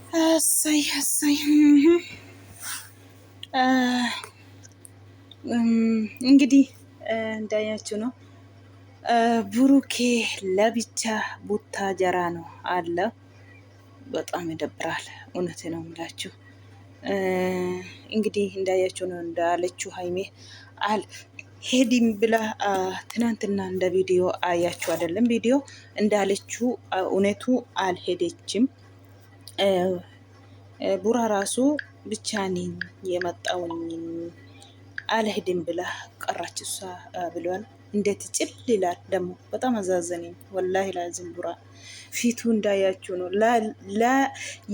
እሰይ እንግዲህ እንዳያችሁ ነው። ብሩኬ ለብቻ ቡታጀራ ነው አለ። በጣም ይደብራል። እውነቴ ነው የምላችሁ። እንግዲህ እንዳያችሁ ነው እንዳለችው ሀይሜ ሄዲም ብላ ትናንትና እንደ ቪዲዮ አያችሁ አይደለም? ቪዲዮ እንዳለችው እውነቱ አልሄደችም። ቡራ ራሱ ብቻ ነኝ የመጣውኝ አልሄድም ብላ ቀራች እሷ ብሏል። እንዴት ጭል ይላል ደግሞ በጣም አዛዘነኝ። ወላሂ ላዝም ቡራ ፊቱ እንዳያችሁ ነው።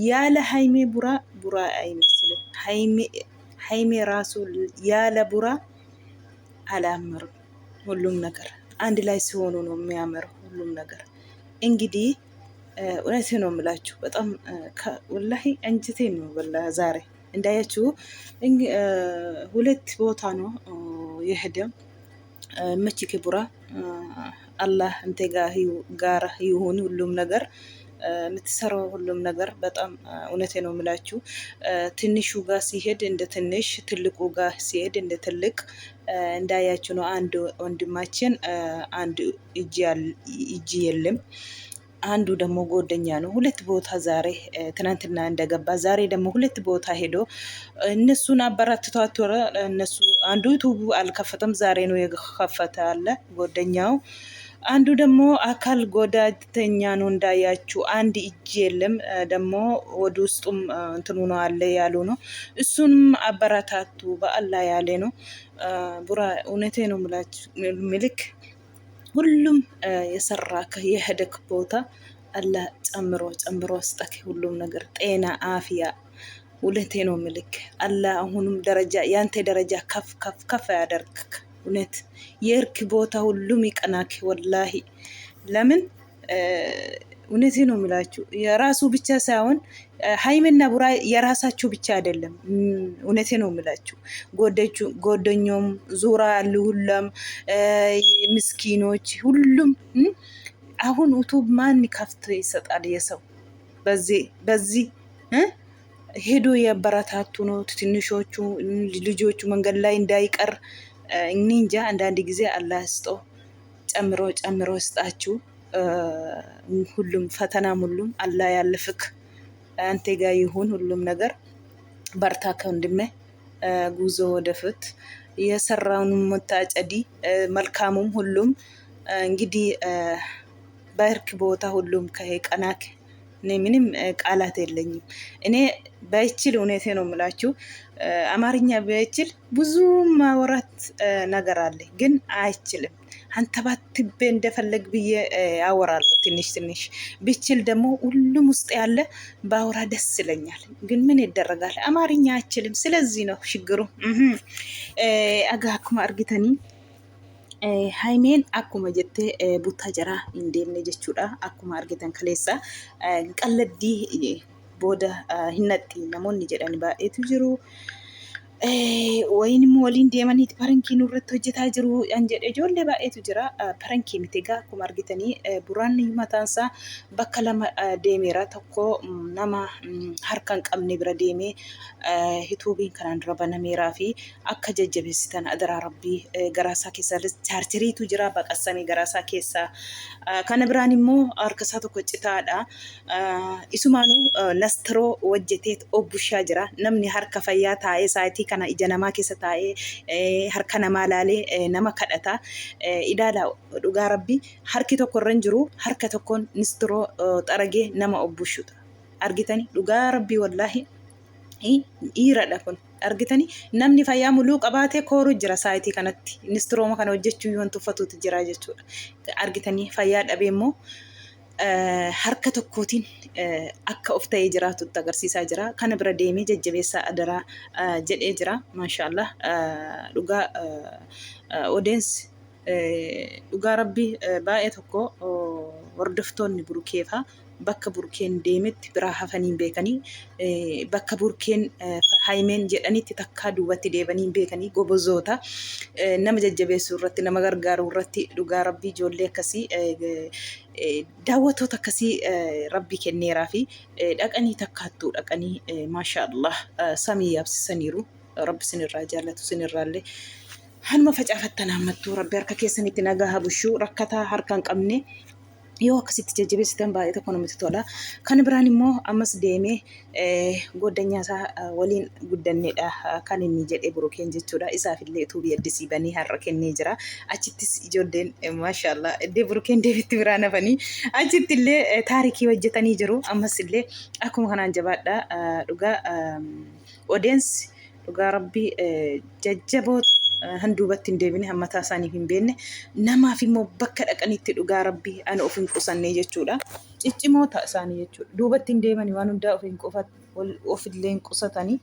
ያለ ሀይሜ ቡራ አይመስልም። ሀይሜ ራሱ ያለ ቡራ አላምርም። ሁሉም ነገር አንድ ላይ ሲሆኑ ነው የሚያምረው ሁሉም ነገር። እንግዲህ እውነቴ ነው የምላችሁ በጣም ወላሂ አንጀቴ ነው በላ ዛሬ እንዳያችሁ ሁለት ቦታ ነው የሄደው። መችክ ቡራ አላህ እንተ ጋር ይሁን ሁሉም ነገር የምትሰራው ሁሉም ነገር በጣም እውነቴ ነው የምላችሁ። ትንሹ ጋር ሲሄድ እንደ ትንሽ፣ ትልቁ ጋር ሲሄድ እንደ ትልቅ እንዳያችሁ ነው። አንድ ወንድማችን አንድ እጅ የለም። አንዱ ደግሞ ጎደኛ ነው። ሁለት ቦታ ዛሬ ትናንትና እንደገባ ዛሬ ደግሞ ሁለት ቦታ ሄዶ እነሱን አበራትቷቶረ እነሱ አንዱ ዩቱቡ አልከፈተም። ዛሬ ነው የከፈተ አለ ጎደኛው። አንዱ ደግሞ አካል ጎዳተኛ ነው እንዳያችሁ። አንድ እጅ የለም ደግሞ ወደ ውስጡም እንትኑ ነው አለ ያሉ ነው። እሱንም አበረታቱ በአላህ ያለ ነው። ቡራ እውነቴ ነው ምልክ ሁሉም የሰራከ የሄደክ ቦታ አላህ ጨምሮ ስጠክ ሁሉም ነገር ጤና አፍያ። እውነቴ ነው ምልክ አላህ አሁንም ደረጃ ያንተ ደረጃ ከፍ ያደርግክ። እውነት የእርክ ቦታ ሁሉም ይቀናክ። ወላሂ ለምን እውነቴ ነው የምላችሁ የራሱ ብቻ ሳይሆን ሀይሜና ቡራ የራሳቸው ብቻ አይደለም። እውነቴ ነው የምላችሁ ጎደኞም ዙራ ያሉ ሁሉም ምስኪኖች ሁሉም አሁን ዩቱብ ማን ከፍቶ ይሰጣል? የሰው በዚህ ሄዶ ያበረታቱ ነው ትንሾቹ ልጆቹ መንገድ ላይ እንዳይቀር። እኔ እንጃ አንዳንድ ጊዜ አላህ ስጠው ጨምሮ ስጣችሁ። ሁሉም ፈተናም ሁሉም አላህ ያለፍክ አንተ ጋር ይሁን ሁሉም ነገር። በርታ ከወንድሜ ጉዞ ወደፊት የሰራውን መታጨዲ መልካሙም ሁሉም እንግዲህ በእርክ ቦታ ሁሉም ከቀናክ እኔ ምንም ቃላት የለኝም። እኔ ባይችል እውነቴ ነው የምላችሁ አማርኛ ባይችል ብዙ ማወራት ነገር አለ፣ ግን አይችልም። አንተባትቤ እንደፈለግ ብዬ አወራለሁ ትንሽ ብችል ደግሞ ሁሉም ውስጥ ያለ ባወራ ደስ ይለኛል። ግን ምን ይደረጋል አማርኛ አይችልም። ስለዚህ ነው ችግሩ። አጋኩማ አርጊተኒ ሀይሜን አኩማ ጀቴ ቡታጀራ እንደምነ ጀቹudha akkuma argitan kaleessa qalladii booda hinnatti namoonni jedhan baay'eetu jiru. ወይንም waliin deemaniiti parankii nurratti hojjetaa jiru an jedhe ijoollee baay'eetu jira. Parankii miti egaa akkuma argitanii buraan mataansaa bakka lama deemeera. Tokko nama harka hin qabne bira deemee yuutuubiin kanaan dura banameeraa fi akka jajjabeessitan adaraa rabbii garaasaa keessa chaarjeriitu jira baqassamee garaasaa keessa. Kana biraan immoo harkasaa tokko citaadha. Isumaanuu nastiroo hojjetee obbushaa jira. Namni harka fayyaa taa'ee saayitii kana ija namaa keessa taa'ee harka namaa laalee nama kadhata. Ilaala dhugaa rabbii harki tokko irra hin jiru, harka tokkoon nistiroo xaragee nama obbushuudha. Argitanii dhugaa rabbii wallaahi dhiiradha kun. Argitanii namni fayyaa muluu qabaatee kooru jira saayitii kanatti. Nistirooma kana hojjechuu wanti uffatuutu jira jechuudha. Argitanii fayyaa dhabee immoo harka tokkootiin akka of ta'ee jiraatutti agarsiisaa jira. Kana bira deemee jajjabeessaa adaraa jedhee jira. Maashaallah dhugaa odeessi dhugaa rabbii baay'ee tokko hordoftoonni burukeefaa bakka burkeen deemetti biraa hafaniin beekanii bakka burkeen haymeen jedhanitti takkaa duubatti deebanii beekanii gobozoota nama jajjabeessuu irratti nama gargaaruu irratti dhugaa rabbii ijoollee akkasii daawwattoota akkasii rabbii kenneeraa fi dhaqanii takkaattuu dhaqanii maashaallah samii yaabsisaniiru rabbi sinirraa jaallatu sinirraallee hanuma facaafattan hammattuu rabbi harka keessanitti nagaa habushuu rakkataa harkaan qabne yoo akkasitti jajjabeessitan baay'ee tokko namatti tola. Kan biraan immoo ammas deemee goddanyaa isaa waliin guddanneedha kan inni jedhee burukeen jechuudha. Isaafillee utuu biyyaaddisii banii har'a kennee jira. Achittis ijoolleen maashaallah iddee burukeen deebitti biraan hafanii achittillee taarikii hojjetanii jiru. Ammas illee akkuma kanaan jabaadha dhugaa odeensi dhugaa rabbii jajjaboota. Handuubatti hin deebine hammataa isaaniif hin beekne namaaf immoo bakka dhaqanitti dhugaa rabbii ana of hin qusanne jechuudha. Ciccimoo ta'a isaanii jechuudha. Duubatti hin deemanii waan hundaa ofillee hin qusatanii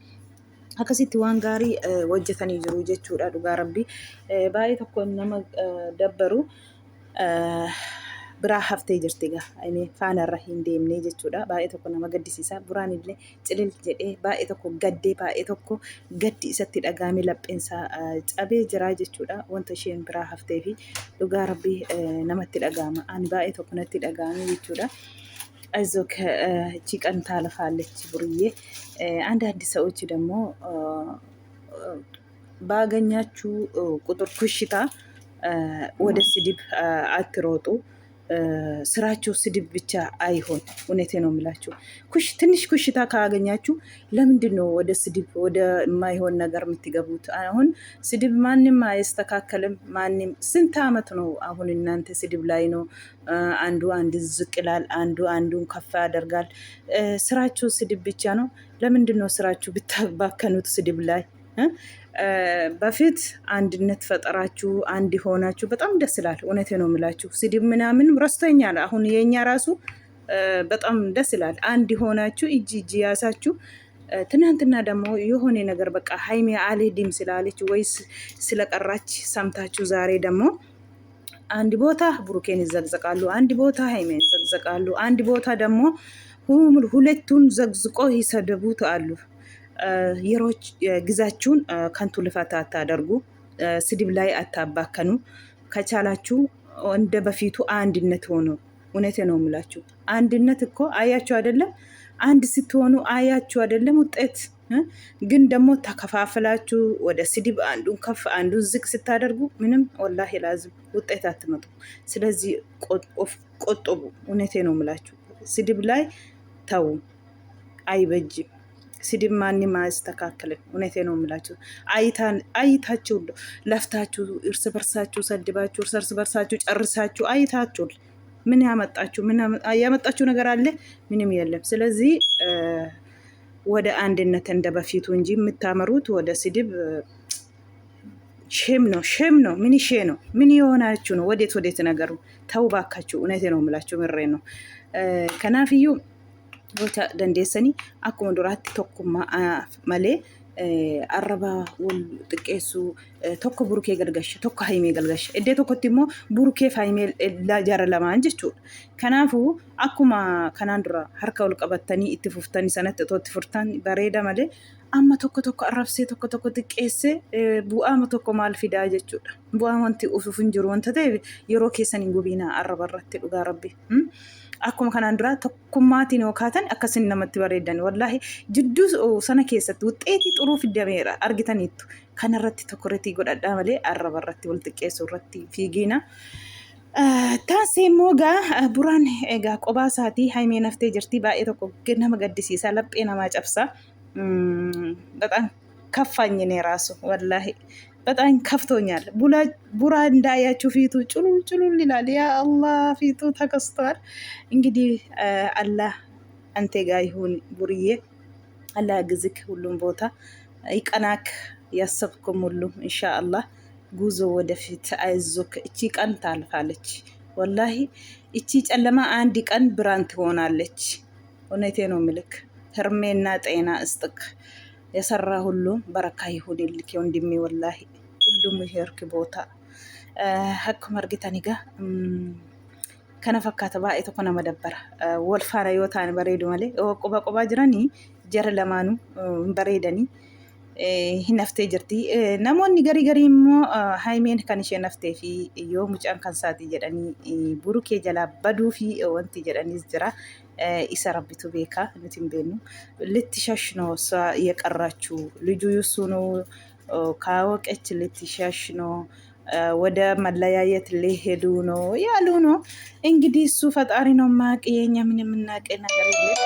akkasitti waan gaarii hojjetanii jiru jechuudha. Dhugaa rabbii baay'ee tokko nama dabbaru biraa haftee jirti egaa faanarra hin deemne jechuudha. Baay'ee tokko nama gaddisiisa. Buraan illee cilil jedhee baay'ee tokko gaddee baay'ee tokko gaddi isatti dhagaame lapheensaa cabee jira jechuudha. Wanta isheen biraa haftee fi dhugaa rabbii namatti dhagaama. Ani baay'ee tokko natti dhagaame jechuudha. አይዞክ እቺ ቀን ታልፋለች ብሩዬ። አንዳንድ ሰዎች ደግሞ ባገኛችሁ ቁጥር ኩሽታ ወደ ስድብ አትሮጡ። ስራቸው ስድብ ብቻ አይሆን። እውነቴ ነው የምላችሁ። ትንሽ ኩሽታ ካገኛችሁ ለምንድን ነው ወደ ስድብ ወደ የማይሆን ነገር የምትገቡት? አሁን ስድብ ማንም አይስተካከልም። ማንም ስንት አመት ነው አሁን እናንተ ስድብ ላይ ነው። አንዱ አንድ ዝቅ ይላል፣ አንዱ አንዱን ከፍ ያደርጋል። ስራችሁ ስድብ ብቻ ነው። ለምንድን ነው ስራችሁ ብታባከኑት ስድብ ላይ? በፊት አንድነት ፈጠራችሁ አንድ ሆናችሁ በጣም ደስ ይላል። እውነቴ ነው የምላችሁ። ስድብ ምናምን ረስተኛል። አሁን የኛ ራሱ በጣም ደስ ይላል። አንድ ሆናችሁ እጅ ያሳችሁ። ትናንትና ደግሞ የሆነ ነገር በቃ ሀይሜ አልሄድም ስላለች ወይስ ስለቀራች ሰምታችሁ ዛሬ ደግሞ አንድ ቦታ ብሩኬን ይዘግዘቃሉ፣ አንድ ቦታ ሀይሜን ይዘግዘቃሉ፣ አንድ ቦታ ደግሞ ሁለቱን ዘግዝቆ ይሰደቡት አሉ። የሮች ግዛችሁን ከንቱ ልፋት አታደርጉ። ስድብ ላይ አታባከኑ። ከቻላችሁ እንደ በፊቱ አንድነት ሆኖ እውነቴ ነው የምላችሁ። አንድነት እኮ አያችሁ አይደለም? አንድ ስትሆኑ አያችሁ አይደለም? ውጤት ግን ደግሞ ተከፋፍላችሁ ወደ ስድብ አንዱን ከፍ አንዱን ዝቅ ስታደርጉ ምንም ወላሂ ላዝም ውጤት አትመጡ። ስለዚህ ቆጥቡ። እውነቴ ነው የምላችሁ። ስድብ ላይ ተው፣ አይበጅም። ስድብ ማንም አያስተካክልም። እውነቴ ነው የምላችሁ። አይታችሁ ለፍታችሁ እርስ በርሳችሁ ሰድባችሁ እርስ በርሳችሁ ጨርሳችሁ አይታችሁ ምን ያመጣችሁ ነገር አለ? ምንም የለም። ስለዚህ ወደ አንድነት እንደ በፊቱ እንጂ የምታመሩት ወደ ስድብ ሼም ነው። ምን የሆናችሁ ነው? ወዴት ነገሩ? ተው ባካችሁ። እውነቴ ነው የምላችሁ። ምሬ ነው ከናፍዩ gocha dandeessanii akkuma duraatti tokkummaa malee arraba wal xiqqeessuu tokko burukee galgasha tokko haymee galgasha iddoo tokkotti immoo burukeef haymee jara lamaan jechuudha. Kanaafuu akkuma kanaan dura harka wal qabattanii itti fuftanii sanatti otoo itti furtan bareeda malee amma tokko arrabsee tokko xiqqeessee bu'aama tokko maal fidaa jechuudha. Bu'aa wanti ufuuf hin jiru wanta ta'e yeroo keessan hin gubiinaa arraba irratti dhugaa rabbi. Akkuma kanaan dura tokkummaatiin yookaatan akkasin namatti bareedan wallaahi jidduu sana keessatti wuxxeetii xuruu fidameera argitaniittu. Kanarratti tokkorratti godhadhaa malee arraba irratti wal xiqqeessuu irratti fiigiina. Taasee immoo buraan egaa qophaa isaatii haymee naftee jirti. Baay'ee tokko nama gaddisiisa, laphee namaa cabsa. በጣም ከፋኝ እኔ ራሱ ወላሂ በጣም ከፍቶኛል። ቡራ እንዳያችሁ ፊቱ ጭሉል ይላል። ያ አላህ ፊቱ ተከስቷል። እንግዲህ አላህ አንተ ጋር ይሁን ቡርዬ፣ አላህ ያግዝክ ሁሉም ቦታ ይቀናክ፣ ያሰብኩም ሁሉ ኢንሻአላህ ጉዞ ወደፊት አይዞክ። እቺ ቀን ታልፋለች። ወላሂ እቺ ጨለማ አንድ ቀን ብርሃን ትሆናለች። እውነቴ ነው ምልክ ህርሜና ጤና እስጥክ። የሰራ ሁሉ በረካ ይሁንልክ ወንድሜ። ወላሂ ሁሉም ይሄርክ ቦታ ሀኩም አርግተን ጋ kana fakkaata baay'ee tokko nama dabbara wal faana yoo ta'an bareedu malee quba quba jiranii jara lamaanuu hin bareedanii hin haftee jirti namoonni garii garii immoo haimeen kan isheen haftee fi yoo mucaan kan isaati jedhanii burukee jalaa baduu fi wanti jedhaniis jira isa rabbitu beeka nuti hin beeknu ልትሸሽ ነው እሷ የቀራችው ልጁ እሱ ነው ካወቀች ልትሸሽ ነው ወደ መለያየት ሊሄዱ ነው ያሉ ነው እንግዲህ እሱ ፈጣሪ ነው ማቅ የኛ ምን የምናውቅ ነገር የለም